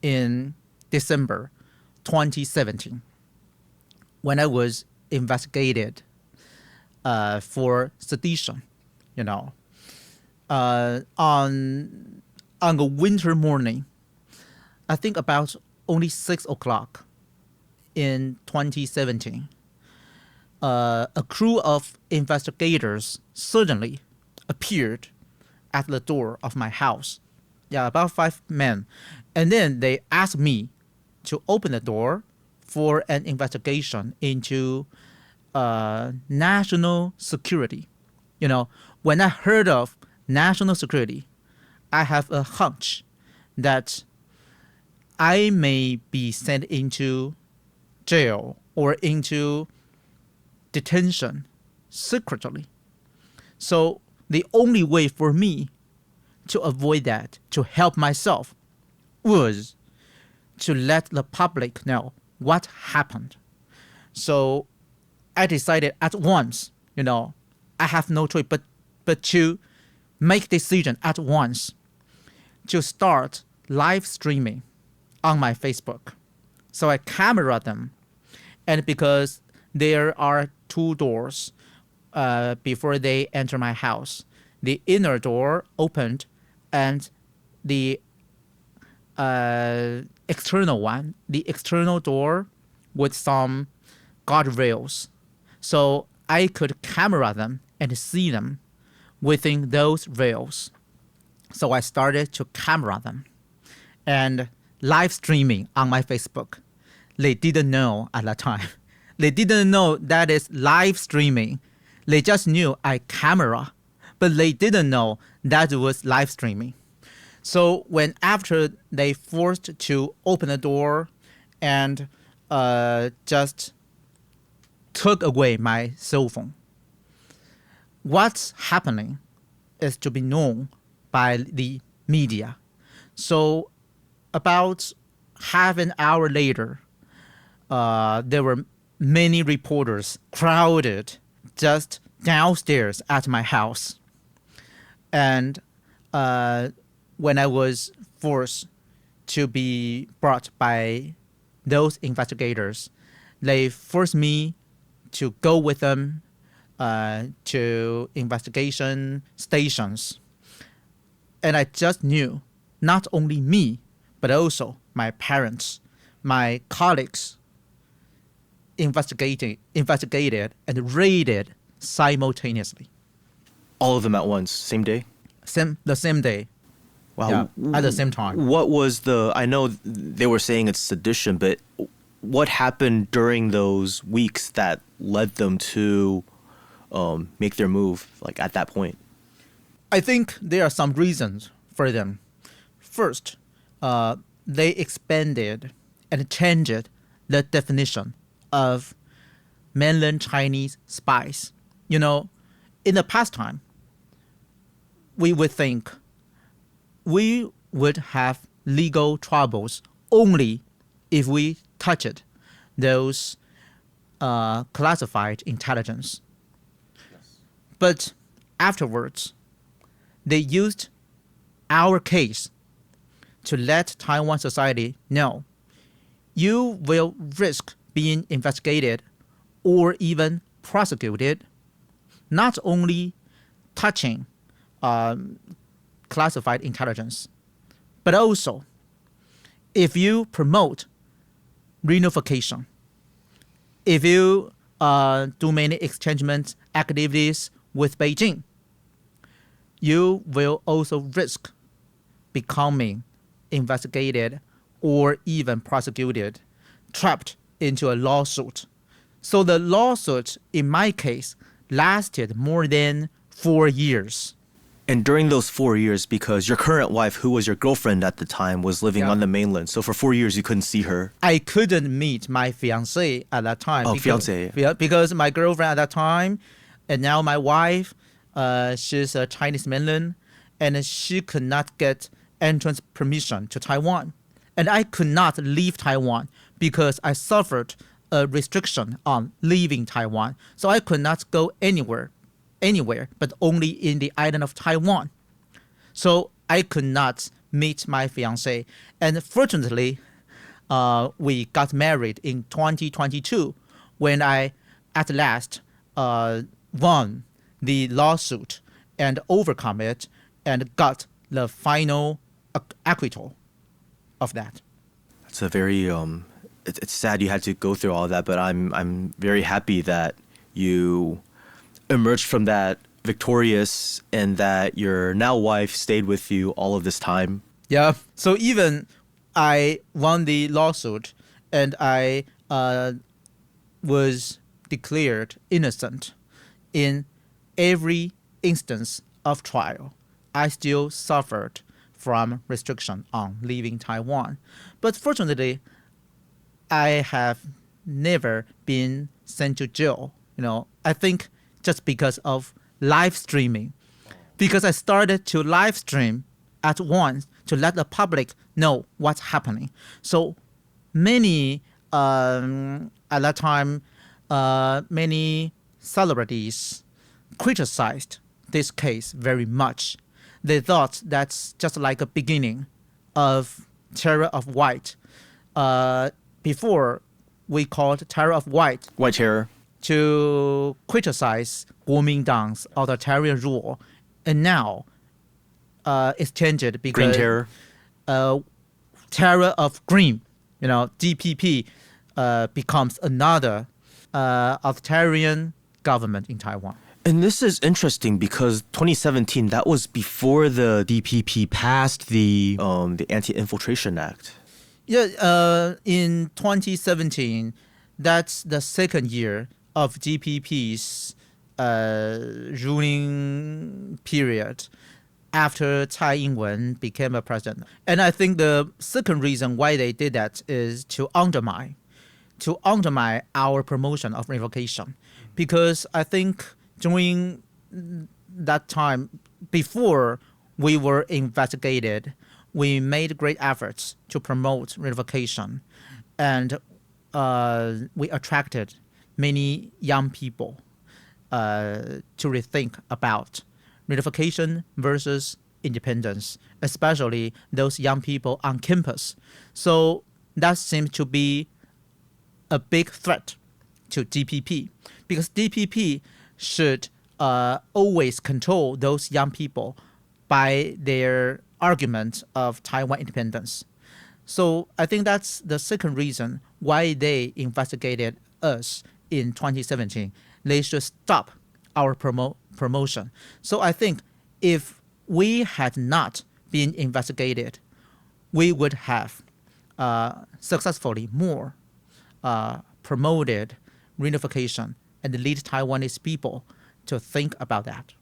in December 2017 when I was investigated for sedition, on a winter morning, I think about only 6 o'clock in 2017, a crew of investigators suddenly appeared at the door of my house. Yeah, about 5 men. And then they asked me to open the door for an investigation into national security. When I heard of national security, I have a hunch that I may be sent into jail or into detention secretly. So the only way for me to avoid that, to help myself, was to let the public know what happened. So I decided at once, I have no choice but to make decision at once to start live streaming on my Facebook. So I camera them, and because there are 2 doors before they enter my house, the inner door opened and the external door with some guardrails. So I could camera them and see them within those rails. So I started to camera them and live streaming on my Facebook. They didn't know at that time. They didn't know that is live streaming. They just knew I camera, but they didn't know that was live streaming. So when after they forced to open the door and just took away my cell phone, what's happening is to be known by the media. So about half an hour later, there were many reporters crowded just downstairs at my house. And when I was forced to be brought by those investigators, they forced me to go with them to investigation stations. And I just knew not only me, but also my parents, my colleagues investigated and raided simultaneously. All of them at once, same day? The same day. Wow. Yeah, at the same time. What was I know they were saying it's sedition, but what happened during those weeks that led them to make their move, like at that point? I think there are some reasons for them. First, they expanded and changed the definition of mainland Chinese spies. In the past time, we would think we would have legal troubles only if we touched those classified intelligence. Yes. But afterwards, they used our case to let Taiwan society know you will risk being investigated or even prosecuted, not only touching classified intelligence, but also if you promote reunification, if you do many exchange activities with Beijing, you will also risk becoming investigated or even prosecuted, trapped into a lawsuit. So the lawsuit, in my case, lasted more than 4 years. And during those 4 years, because your current wife, who was your girlfriend at the time, was living on the mainland, so for 4 years you couldn't see her. I couldn't meet my fiancée at that time. Oh, fiancée. Yeah, because my girlfriend at that time, and now my wife, she's a Chinese mainland, and she could not get entrance permission to Taiwan. And I could not leave Taiwan because I suffered a restriction on leaving Taiwan. So I could not go anywhere, but only in the island of Taiwan. So I could not meet my fiancée. And fortunately, we got married in 2022 when I at last won the lawsuit and overcome it and got the final acquittal of that. It's a very it's sad you had to go through all that, but I'm very happy that you emerged from that victorious and that your now wife stayed with you all of this time. Yeah. So even I won the lawsuit and I was declared innocent in every instance of trial, I still suffered from restriction on leaving Taiwan. But fortunately, I have never been sent to jail. I think just because of live streaming, because I started to live stream at once to let the public know what's happening. So many, at that time, many celebrities criticized this case very much. They thought that's just like a beginning of Terror of White. Before, we called Terror of White. White terror. To criticize Kuomintang's authoritarian rule. And now it's changed because... Green terror. Terror of Green. DPP becomes another authoritarian government in Taiwan. And this is interesting because 2017, that was before the DPP passed the Anti-Infiltration Act. Yeah, in 2017, that's the second year of DPP's ruling period after Tsai Ing-wen became a president. And I think the second reason why they did that is to undermine our promotion of revocation. Because I think during that time, before we were investigated, we made great efforts to promote revocation. And we attracted many young people to rethink about reunification versus independence, especially those young people on campus. So that seems to be a big threat to DPP, because DPP should always control those young people by their argument of Taiwan independence. So I think that's the second reason why they investigated us in 2017. They should stop our promotion. So I think if we had not been investigated, we would have successfully more promoted reunification and lead Taiwanese people to think about that.